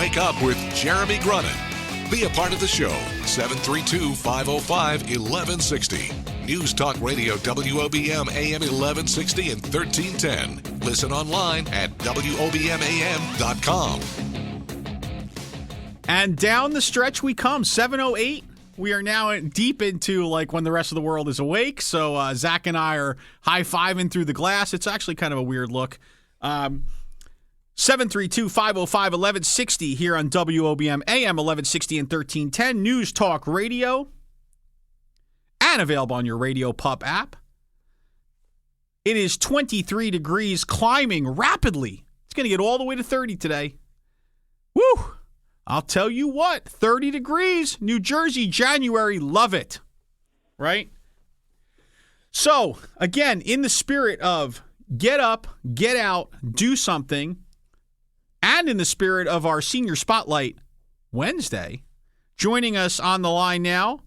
Wake up with Jeremy Grunin. Be a part of the show. 732-505-1160. News Talk Radio WOBM AM 1160 and 1310. Listen online at WOBMAM.com. And down the stretch we come, 7:08. We are now deep into like when the rest of the world is awake. So Zach and I are high-fiving through the glass. It's actually kind of a weird look. 732-505-1160 here on WOBM AM 1160 and 1310. News Talk Radio. And available on your Radio Pup app. It is 23 degrees, climbing rapidly. It's going to get all the way to 30 today. Woo! I'll tell you what, 30 degrees, New Jersey, January, love it. Right? So, again, in the spirit of get up, get out, do something, and in the spirit of our Senior Spotlight Wednesday, joining us on the line now,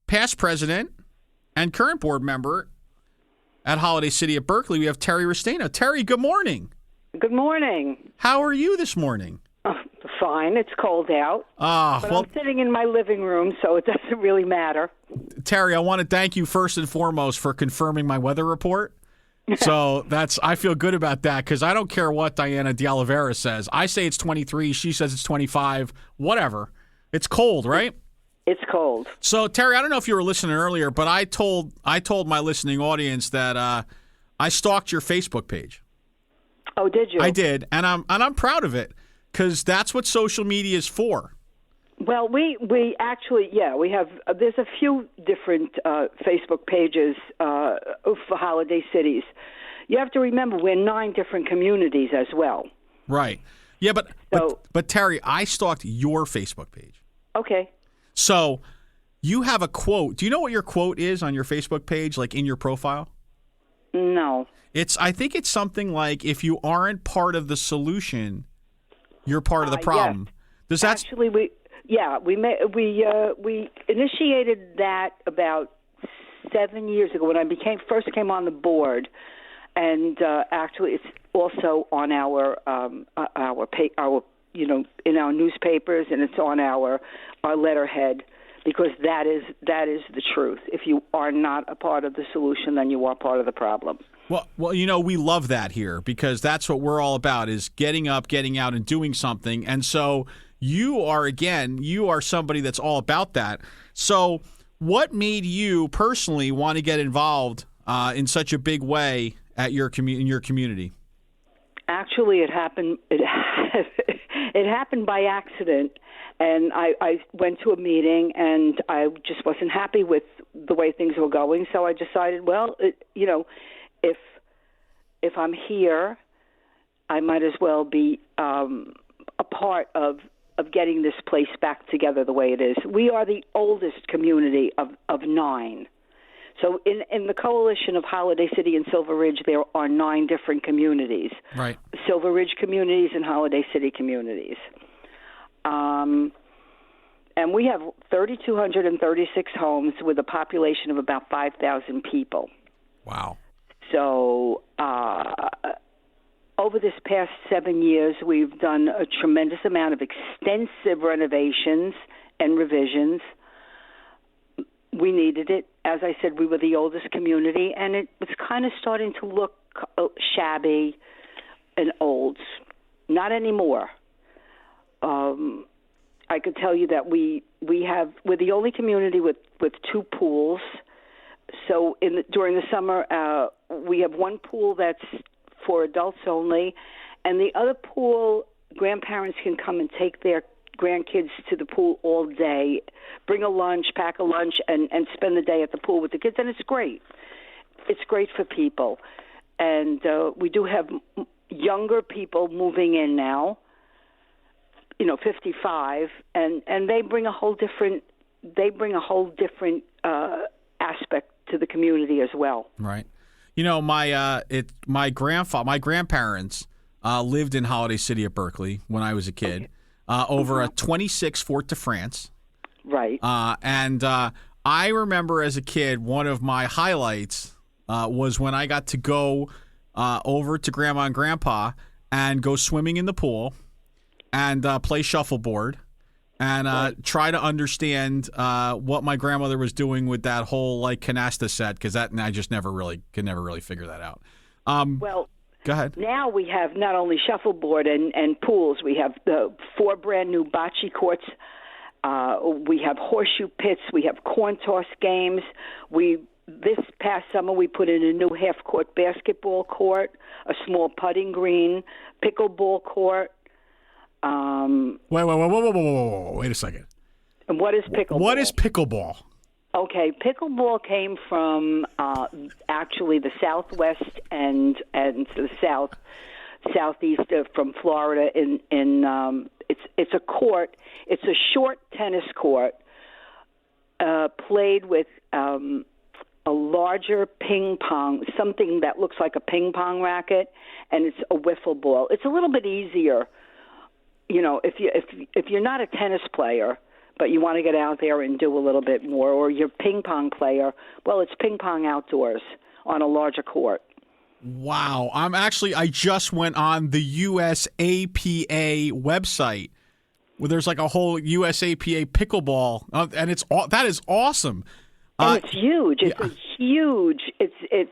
past president and current board member at Holiday City at Berkeley, we have Terry Ristaino. Terry, good morning. Good morning. How are you this morning? Fine. It's cold out. But I'm sitting in my living room, so it doesn't really matter. Terry, I want to thank you first and foremost for confirming my weather report. So I feel good about that because I don't care what Diana de Oliveira says. I say it's 23. She says it's 25. Whatever. It's cold, right? It's cold. So, Terry, I don't know if you were listening earlier, but I told my listening audience that I stalked your Facebook page. Oh, did you? I did, and I'm proud of it because that's what social media is for. Well, we actually, we have. There's a few different Facebook pages for Holiday Cities. You have to remember we're 9 different communities as well. Right. Yeah, but Terry, I stalked your Facebook page. Okay. So you have a quote. Do you know what your quote is on your Facebook page, like in your profile? No. I think it's something like, if you aren't part of the solution, you're part of the problem. Yes. Does that actually we initiated that about 7 years ago when I first came on the board, and actually it's also on our in our newspapers, and it's on our letterhead, because that is the truth. If you are not a part of the solution, then you are part of the problem. Well, we love that here because that's what we're all about, is getting up, getting out, and doing something. And so you are somebody that's all about that. So what made you personally want to get involved in such a big way at in your community? Actually, it happened. It happened by accident, and I went to a meeting, and I just wasn't happy with the way things were going. So I decided, if I'm here, I might as well be a part of getting this place back together the way it is. We are the oldest community of 9. So in the coalition of Holiday City and Silver Ridge, there are 9 different communities. Right. Silver Ridge communities and Holiday City communities. And we have 3,236 homes with a population of about 5,000 people. Wow. So over this past 7 years, we've done a tremendous amount of extensive renovations and revisions. We needed it. As I said, we were the oldest community, and it was kind of starting to look shabby and old. Not anymore. I could tell you that we're the only community with 2 pools. So during the summer, we have one pool that's for adults only, and the other pool, grandparents can come and take their grandkids to the pool all day, bring a lunch, pack a lunch, and spend the day at the pool with the kids, and it's great. It's great for people. And we do have younger people moving in now, 55, and they bring a whole different aspect to the community as well. Right. My grandparents lived in Holiday City at Berkeley when I was a kid, over a 26 Fort de France. Right. And I remember as a kid, one of my highlights was when I got to go over to Grandma and Grandpa and go swimming in the pool. and play shuffleboard and try to understand what my grandmother was doing with that whole like canasta set, because that I just never really figure that out. Well, go ahead. now we have not only shuffleboard and pools. We have the 4 brand new bocce courts. We have horseshoe pits. We have corn toss games. This past summer, we put in a new half-court basketball court, a small putting green, pickleball court. Wait a second. And what is pickleball? What is pickleball? Okay, pickleball came from actually the Southwest and the southeast from Florida. It's a court. It's a short tennis court played with a larger ping pong, something that looks like a ping pong racket, and it's a wiffle ball. It's a little bit easier, if you're not a tennis player, but you want to get out there and do a little bit more, or you're a ping pong player. Well, it's ping pong outdoors on a larger court. Wow, I just went on the USAPA website where there's like a whole USAPA pickleball, and that is awesome. And it's huge. It's huge. It's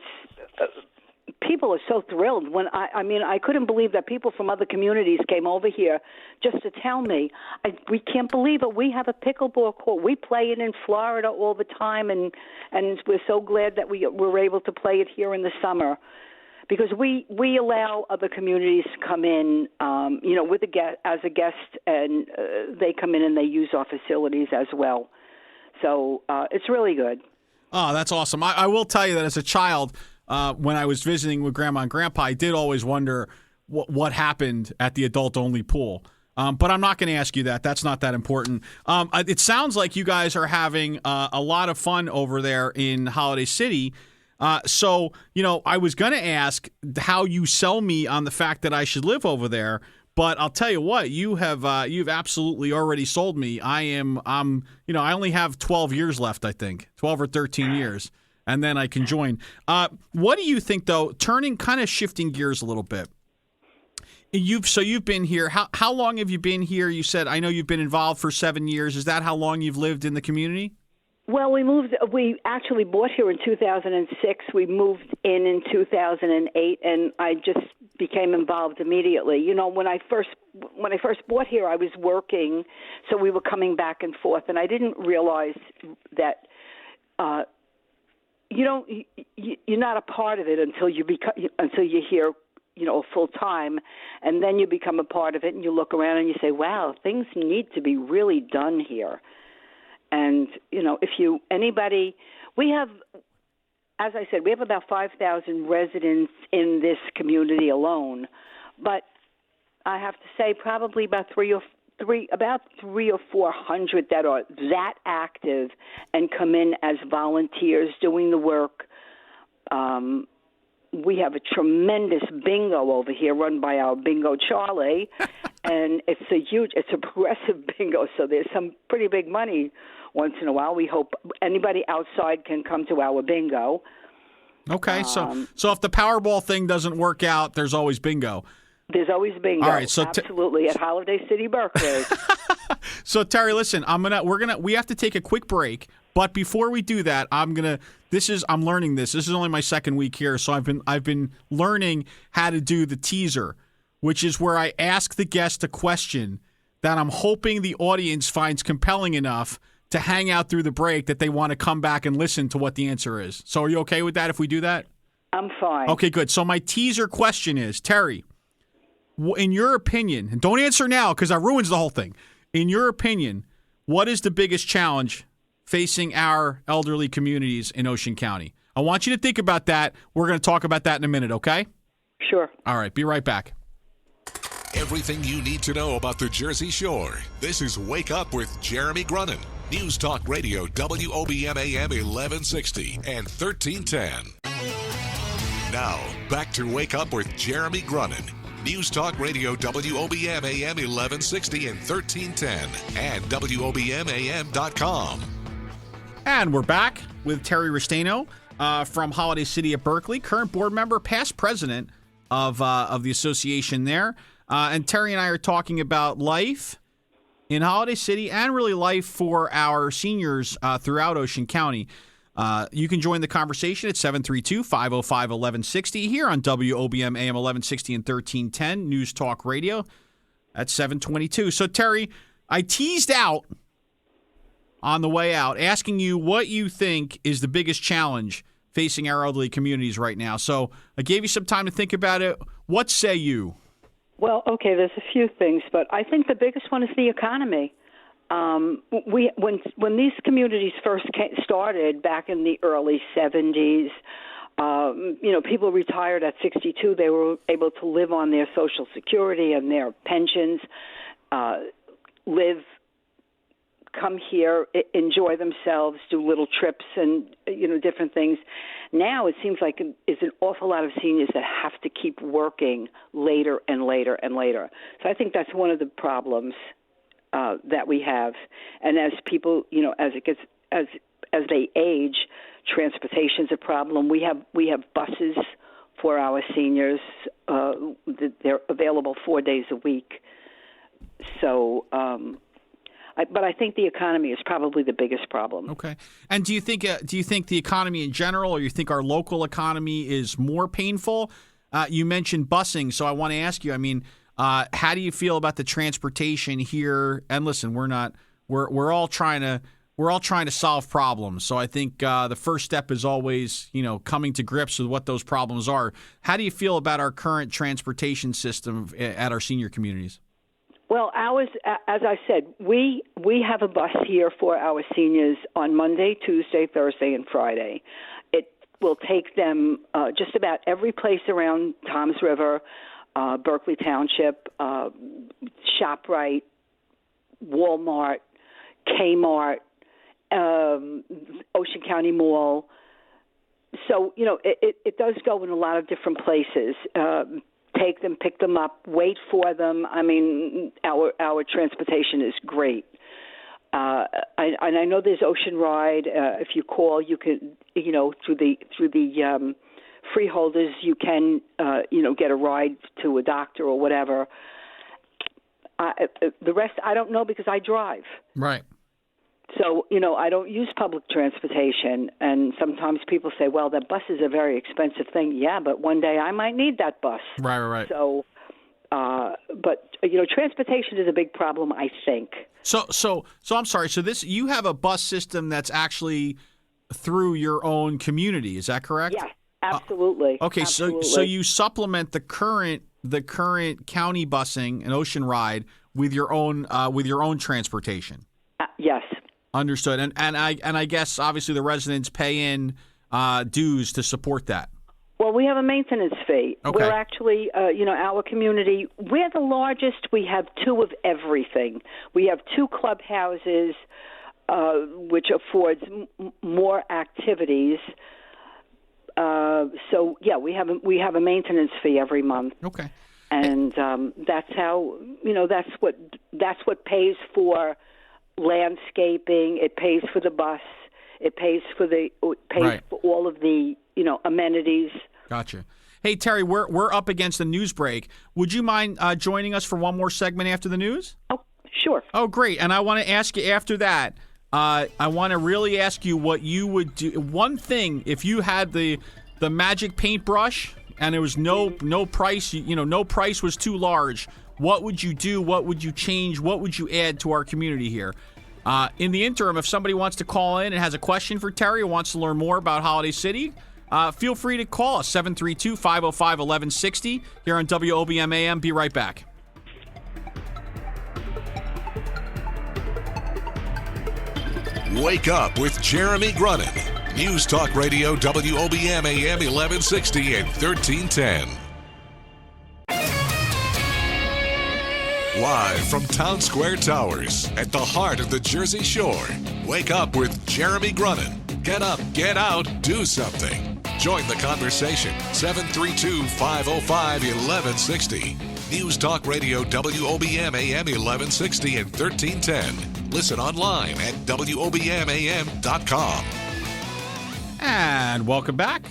people are so thrilled. When I couldn't believe that people from other communities came over here just to tell me, we can't believe it. We have a pickleball court. We play it in Florida all the time, and we're so glad that we were able to play it here in the summer, because we allow other communities to come in, with as a guest, and they come in and they use our facilities as well. So it's really good. Oh, that's awesome. I will tell you that as a child, when I was visiting with Grandma and Grandpa, I did always wonder what happened at the adult-only pool. But I'm not going to ask you that. That's not that important. It sounds like you guys are having a lot of fun over there in Holiday City. So, I was going to ask how you sell me on the fact that I should live over there. But I'll tell you what, you've absolutely already sold me. I only have 12 years left, I think, 12 or 13 years, and then I can join. What do you think, though? Shifting gears a little bit. You've been here. How long have you been here? You said, I know you've been involved for 7 years. Is that how long you've lived in the community? Well, we actually bought here in 2006. We moved in 2008, and I just became involved immediately. When I first bought here, I was working, so we were coming back and forth, and I didn't realize that you're not a part of it until you're here, full time, and then you become a part of it, and you look around and you say, wow, things need to be really done here. And, we have, as I said, we have about 5,000 residents in this community alone. But I have to say probably about three or 400 that are that active and come in as volunteers doing the work. We have a tremendous bingo over here run by our Bingo Charlie, and it's a progressive bingo, so there's some pretty big money once in a while. We hope anybody outside can come to our bingo. Okay, so if the Powerball thing doesn't work out, there's always bingo. There's always bingo. All right, so absolutely at Holiday City, Berkeley. So Terry, listen, we have to take a quick break, but before we do that, I'm learning this. This is only my second week here, so I've been learning how to do the teaser, which is where I ask the guest a question that I'm hoping the audience finds compelling enough to hang out through the break that they want to come back and listen to what the answer is. So are you okay with that if we do that? I'm fine. Okay, good. So my teaser question is, Terry, in your opinion, and don't answer now because that ruins the whole thing. In your opinion, what is the biggest challenge facing our elderly communities in Ocean County? I want you to think about that. We're going to talk about that in a minute, okay? Sure. All right, be right back. Everything you need to know about the Jersey Shore. This is Wake Up with Jeremy Grunin. News Talk Radio, WOBM AM 1160 and 1310. Now, back to Wake Up with Jeremy Grunin. News Talk Radio, WOBM AM 1160 and 1310 and WOBMAM.com. And we're back with Terry Ristaino from Holiday City at Berkeley, current board member, past president of the association there. And Terry and I are talking about life in Holiday City and really life for our seniors throughout Ocean County. You can join the conversation at 732-505-1160 here on WOBM AM 1160 and 1310 News Talk Radio at 722. So, Terry, I teased out on the way out asking you what you think is the biggest challenge facing our elderly communities right now. So I gave you some time to think about it. What say you? Well, okay, there's a few things, but I think the biggest one is the economy. When these communities first started back in the early 70s, people retired at 62. They were able to live on their Social Security and their pensions, come here, enjoy themselves, do little trips and, different things. Now it seems like it's an awful lot of seniors that have to keep working later and later and later. So I think that's one of the problems that we have. And as people, as they age, transportation's a problem. We have buses for our seniors. They're available 4 days a week. So, but I think the economy is probably the biggest problem. Okay. And do you think the economy in general, or you think our local economy is more painful? You mentioned busing, so I want to ask you. I mean, how do you feel about the transportation here? And listen, we're all trying to solve problems. So I think the first step is always, coming to grips with what those problems are. How do you feel about our current transportation system at our senior communities? Well, ours, as I said, we have a bus here for our seniors on Monday, Tuesday, Thursday, and Friday. It will take them just about every place around Toms River, Berkeley Township, ShopRite, Walmart, Kmart, Ocean County Mall. So, it does go in a lot of different places. Take them, pick them up, wait for them. I mean, our transportation is great. And I know there's Ocean Ride. If you call, you can, through the freeholders, you can, get a ride to a doctor or whatever. The rest, I don't know because I drive. Right. So, I don't use public transportation, and sometimes people say, well, that bus is a very expensive thing. Yeah, but one day I might need that bus. Right. So, but, transportation is a big problem, I think. So I'm sorry. So you have a bus system that's actually through your own community. Is that correct? Yeah, absolutely. Okay, absolutely. So you supplement the current county busing and Ocean Ride with your own transportation. Yes. Understood. And I guess obviously the residents pay in dues to support that. Well, we have a maintenance fee. Okay. We're actually, our community, we're the largest. We have two of everything. We have two clubhouses, which affords more activities. So yeah, we have a maintenance fee every month. Okay. And that's how that's what pays for landscaping. It pays for the bus. It pays for for all of the amenities. Gotcha. Hey Terry, we're up against the news break. Would you mind joining us for one more segment after the news? Oh, sure. Oh, great. And I want to ask you after that. I want to really ask you what you would do. One thing, if you had the magic paintbrush and there was no price, no price was too large. What would you do? What would you change? What would you add to our community here? In the interim, if somebody wants to call in and has a question for Terry or wants to learn more about Holiday City, feel free to call us, 732-505-1160 here on WOBM AM. Be right back. Wake up with Jeremy Grunin. News Talk Radio WOBM AM 1160 and 1310. Live from Town Square Towers at the heart of the Jersey Shore. Wake up with Jeremy Grunin. Get up, get out, do something. Join the conversation. 732-505-1160. News Talk Radio WOBM AM 1160 and 1310. Listen online at WOBMAM.com. And welcome back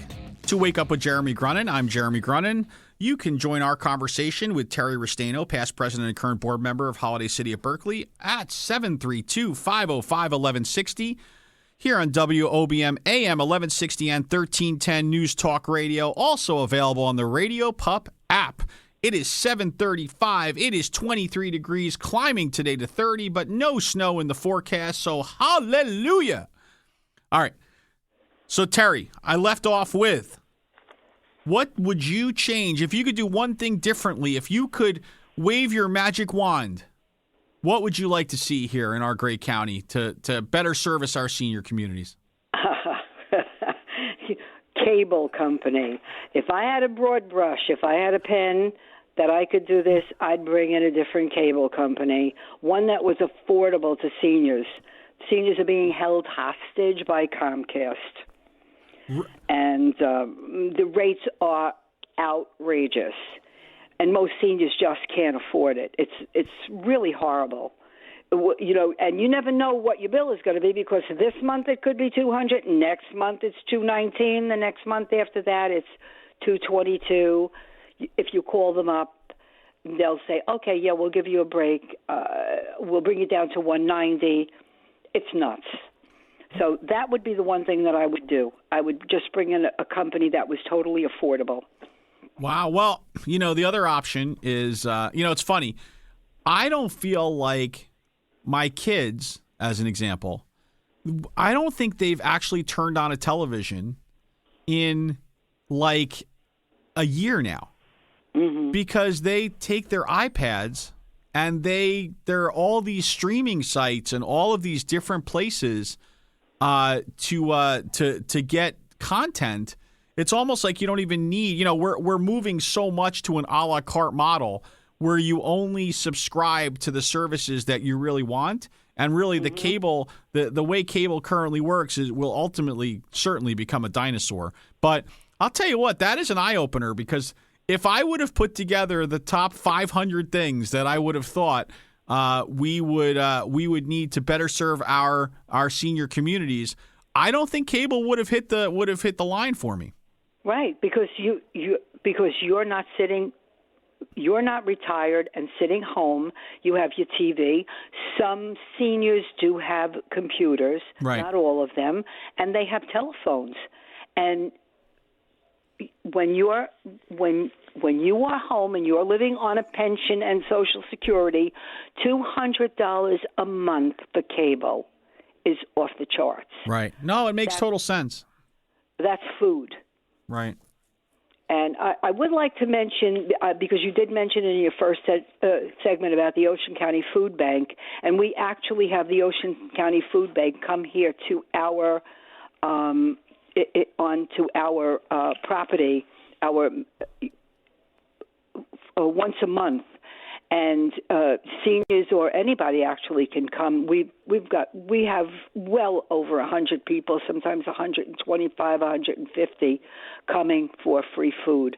to Wake Up with Jeremy Grunin. I'm Jeremy Grunin. You can join our conversation with Terry Ristaino, past president and current board member of Holiday City of Berkeley, at 732-505-1160 here on WOBM AM 1160 and 1310 News Talk Radio, also available on the Radio Pup app. It is 7:35. It is 23 degrees, climbing today to 30, but no snow in the forecast, so hallelujah. All right. So, Terry, I left off with, what would you change if you could do one thing differently? If you could wave your magic wand, what would you like to see here in our great county to better service our senior communities? Cable company. If I had a broad brush, if I had a pen that I could do this, I'd bring in a different cable company, one that was affordable to seniors. Seniors are being held hostage by Comcast. And the rates are outrageous, and most seniors just can't afford it. It's really horrible, And you never know what your bill is going to be, because this month it could be $200, next month it's $219, the next month after that it's $222. If you call them up, they'll say, "Okay, yeah, we'll give you a break. We'll bring it down to $190." It's nuts. So that would be the one thing that I would do. I would just bring in a company that was totally affordable. Wow. Well, the other option is, it's funny. I don't feel like my kids, as an example, I don't think they've actually turned on a television in like a year now, because they take their iPads and there are all these streaming sites and all of these different places to get content. It's almost like you don't even need, we're moving so much to an a la carte model where you only subscribe to the services that you really want. And really the cable, the way cable currently works will ultimately certainly become a dinosaur. But I'll tell you what, that is an eye-opener, because if I would have put together the top 500 things that I would have thought we would need to better serve our senior communities, I don't think cable would have hit the line for me. Right, because you're not retired and sitting home. You have your TV. Some seniors do have computers, right. Not all of them, and they have telephones. And when you are home and you're living on a pension and Social Security, $200 a month for cable is off the charts. Right. No, it makes total sense. That's food. Right. And I would like to mention, because you did mention in your first segment about the Ocean County Food Bank, and we actually have the Ocean County Food Bank come here to our onto our property, once a month, and seniors or anybody actually can come. We have well over 100 people, sometimes 125, 150 coming for free food,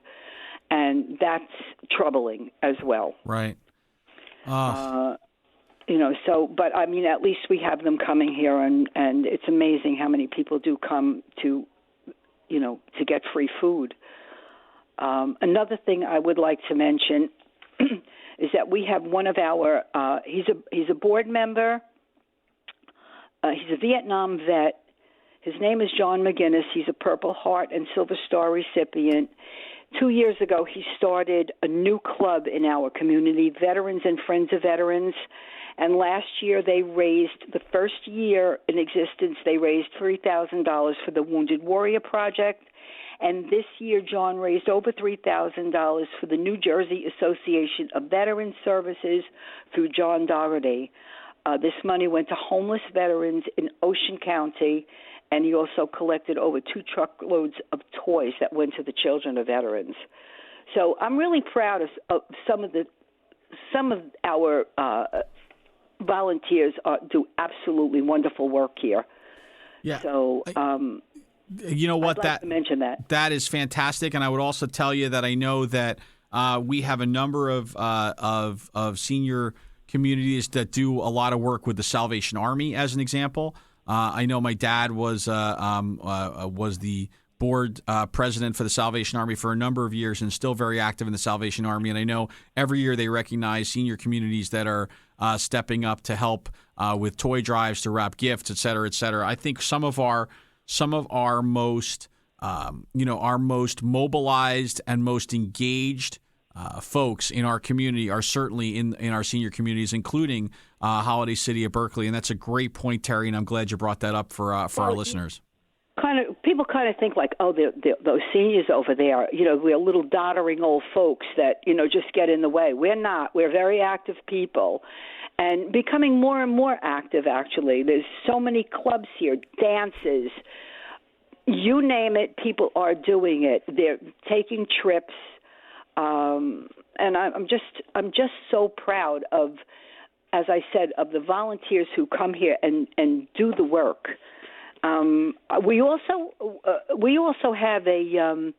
and that's troubling as well. Right. But I mean, at least we have them coming here, and it's amazing how many people do come to get free food. Another thing I would like to mention is that we have one of our he's a board member. He's a Vietnam vet. His name is John McGinnis. He's a Purple Heart and Silver Star recipient. 2 years ago, he started a new club in our community, Veterans and Friends of Veterans. And last year, the first year in existence, they raised $3,000 for the Wounded Warrior Project. And this year, John raised over $3,000 for the New Jersey Association of Veterans Services through John Doherty. This money went to homeless veterans in Ocean County, and he also collected over 2 truckloads of toys that went to the children of veterans. So I'm really proud of some of our volunteers do absolutely wonderful work here. Yeah. So. You know what? I'd like to mention that. That is fantastic, and I would also tell you that I know that we have a number of senior communities that do a lot of work with the Salvation Army, as an example. I know my dad was the board president for the Salvation Army for a number of years and still very active in the Salvation Army. And I know every year they recognize senior communities that are stepping up to help with toy drives, to wrap gifts, et cetera, et cetera. I think some of our most our most mobilized and most engaged folks in our community are certainly in our senior communities, including Holiday City of Berkeley. And that's a great point, Terry, and I'm glad you brought that up for our listeners. People kind of think like, oh, those seniors over there, we're little doddering old folks that, just get in the way. We're not. We're very active people and becoming more and more active, actually. There's so many clubs here, dances, you name it, people are doing it. They're taking trips. And I'm just so proud of, as I said, of the volunteers who come here and do the work. We also have a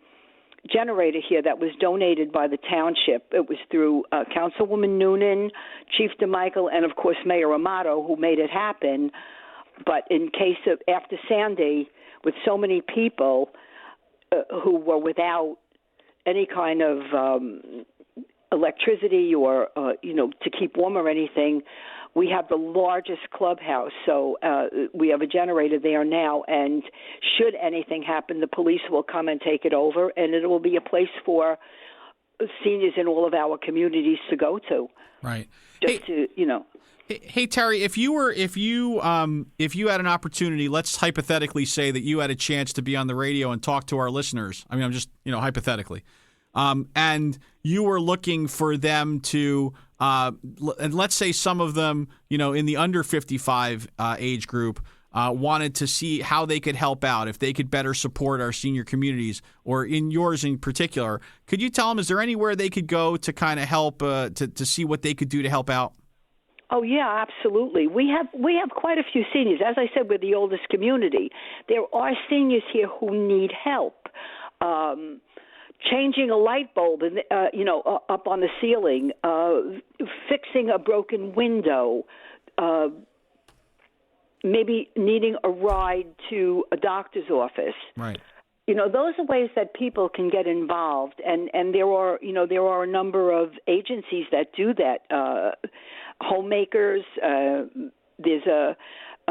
generator here that was donated by the township. It was through Councilwoman Noonan, Chief DeMichael, and of course Mayor Amato, who made it happen. But in case of after Sandy, with so many people who were without any kind of electricity or to keep warm or anything, we have the largest clubhouse, so we have a generator there now, and should anything happen, the police will come and take it over, and it will be a place for seniors in all of our communities to go to. Right. Hey Terry, if you had an opportunity, let's hypothetically say that you had a chance to be on the radio and talk to our listeners. I mean, I'm just hypothetically. And you were looking for them to, and let's say some of them, in the under 55 age group, wanted to see how they could help out, if they could better support our senior communities, or in yours in particular. Could you tell them, is there anywhere they could go to kind of help, to see what they could do to help out? Oh, yeah, absolutely. We have quite a few seniors. As I said, we're the oldest community. There are seniors here who need help. Changing a light bulb, up on the ceiling, fixing a broken window, maybe needing a ride to a doctor's office. Right. Those are ways that people can get involved, and there are a number of agencies that do that. Homemakers. There's a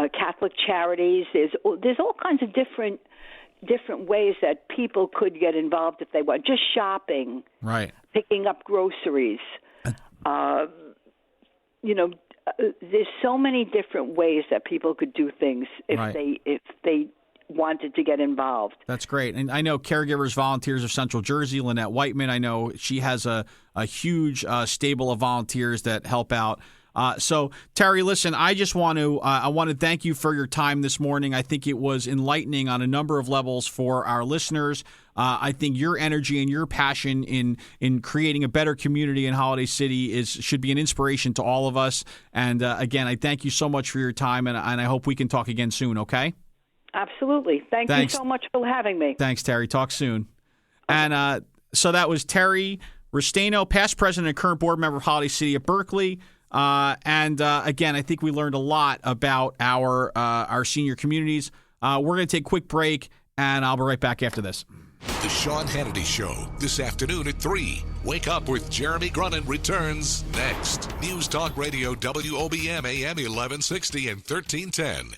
Catholic Charities. There's all kinds of different ways that people could get involved if they want. Just shopping, right? Picking up groceries. There's so many different ways that people could do things if they wanted to get involved. That's great. And I know Caregivers Volunteers of Central Jersey, Lynette Whiteman, I know she has a huge stable of volunteers that help out. So, Terry, listen, I just want to thank you for your time this morning. I think it was enlightening on a number of levels for our listeners. I think your energy and your passion in creating a better community in Holiday City should be an inspiration to all of us. And again, I thank you so much for your time, and I hope we can talk again soon, okay? Absolutely. Thanks you so much for having me. Thanks, Terry. Talk soon. And so that was Terry Ristaino, past president and current board member of Holiday City of Berkeley. And again, I think we learned a lot about our senior communities. We're going to take a quick break, and I'll be right back after this. The Sean Hannity Show, this afternoon at 3. Wake Up with Jeremy Grunin returns next. News Talk Radio, WOBM AM 1160 and 1310.